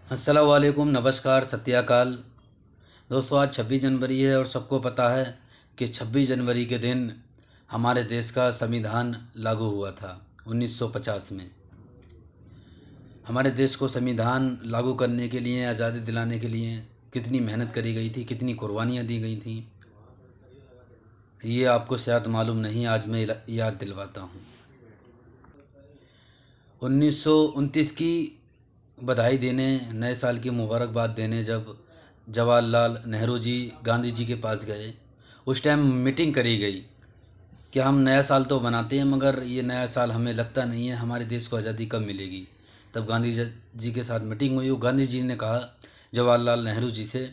अस्सलाम वालेकुम, नमस्कार, सत्याकाल। दोस्तों, आज 26 जनवरी है और सबको पता है कि 26 जनवरी के दिन हमारे देश का संविधान लागू हुआ था 1950 में। हमारे देश को संविधान लागू करने के लिए, आज़ादी दिलाने के लिए कितनी मेहनत करी गई थी, कितनी कुर्बानियाँ दी गई थीं, ये आपको शायद मालूम नहीं। आज मैं याद दिलवाता हूँ। 1929 की बधाई देने, नए साल की मुबारकबाद देने जब जवाहरलाल नेहरू जी गांधी जी के पास गए, उस टाइम मीटिंग करी गई कि हम नया साल तो बनाते हैं मगर ये नया साल हमें लगता नहीं है, हमारे देश को आज़ादी कब मिलेगी। तब गांधी जी के साथ मीटिंग हुई। गांधी जी ने कहा जवाहरलाल नेहरू जी से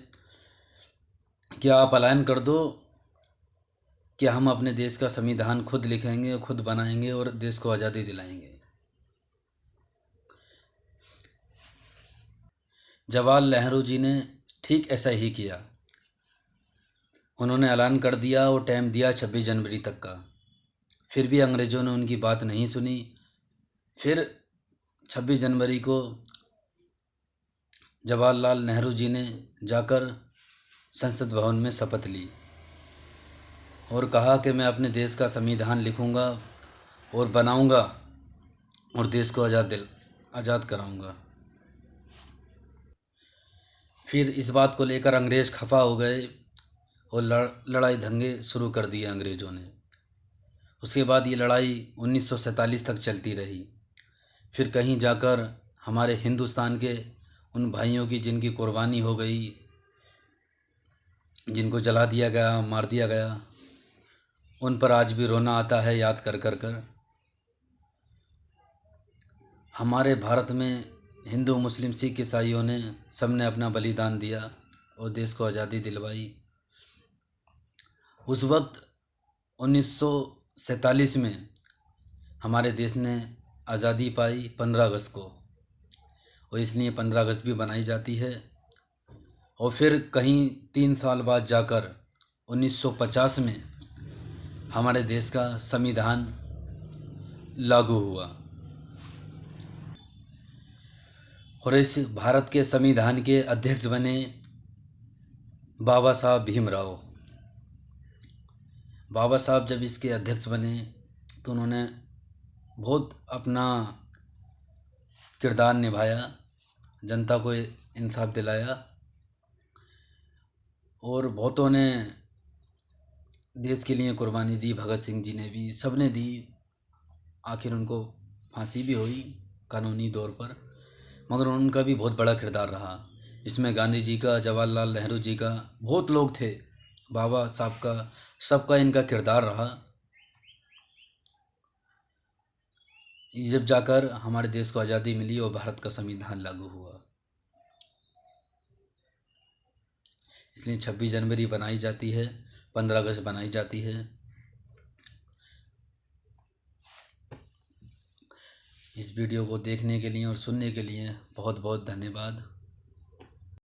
कि आप ऐलान कर दो कि हम अपने देश का संविधान खुद लिखेंगे, खुद बनाएंगे और देश को आज़ादी दिलाएंगे। जवाहरलाल नेहरू जी ने ठीक ऐसा ही किया। उन्होंने ऐलान कर दिया और टाइम दिया 26 जनवरी तक का। फिर भी अंग्रेज़ों ने उनकी बात नहीं सुनी। फिर 26 जनवरी को जवाहरलाल नेहरू जी ने जाकर संसद भवन में शपथ ली और कहा कि मैं अपने देश का संविधान लिखूंगा और बनाऊंगा और देश को आज़ाद कराऊंगा। फिर इस बात को लेकर अंग्रेज़ खफा हो गए और लड़ाई दंगे शुरू कर दिए अंग्रेज़ों ने। उसके बाद ये लड़ाई 1947 तक चलती रही। फिर कहीं जाकर हमारे हिंदुस्तान के उन भाइयों की जिनकी कुर्बानी हो गई, जिनको जला दिया गया, मार दिया गया, उन पर आज भी रोना आता है याद कर कर कर। हमारे भारत में हिंदू, मुस्लिम, सिख, ईसाइयों ने सब ने अपना बलिदान दिया और देश को आज़ादी दिलवाई। उस वक्त 1947 में हमारे देश ने आज़ादी पाई 15 अगस्त को, और इसलिए 15 अगस्त भी बनाई जाती है। और फिर कहीं 3 साल बाद जाकर 1950 में हमारे देश का संविधान लागू हुआ और इस भारत के संविधान के अध्यक्ष बने बाबा साहब भीमराव। बाबा साहब जब इसके अध्यक्ष बने तो उन्होंने बहुत अपना किरदार निभाया, जनता को इंसाफ दिलाया और बहुतों ने देश के लिए कुर्बानी दी। भगत सिंह जी ने भी, सब ने दी। आखिर उनको फांसी भी हुई कानूनी तौर पर, मगर उनका भी बहुत बड़ा किरदार रहा इसमें। गांधी जी का, जवाहरलाल नेहरू जी का, बहुत लोग थे, बाबा साहब का, सबका इनका किरदार रहा। जब जाकर हमारे देश को आज़ादी मिली और भारत का संविधान लागू हुआ, इसलिए 26 जनवरी बनाई जाती है, 15 अगस्त बनाई जाती है। इस वीडियो को देखने के लिए और सुनने के लिए बहुत बहुत धन्यवाद।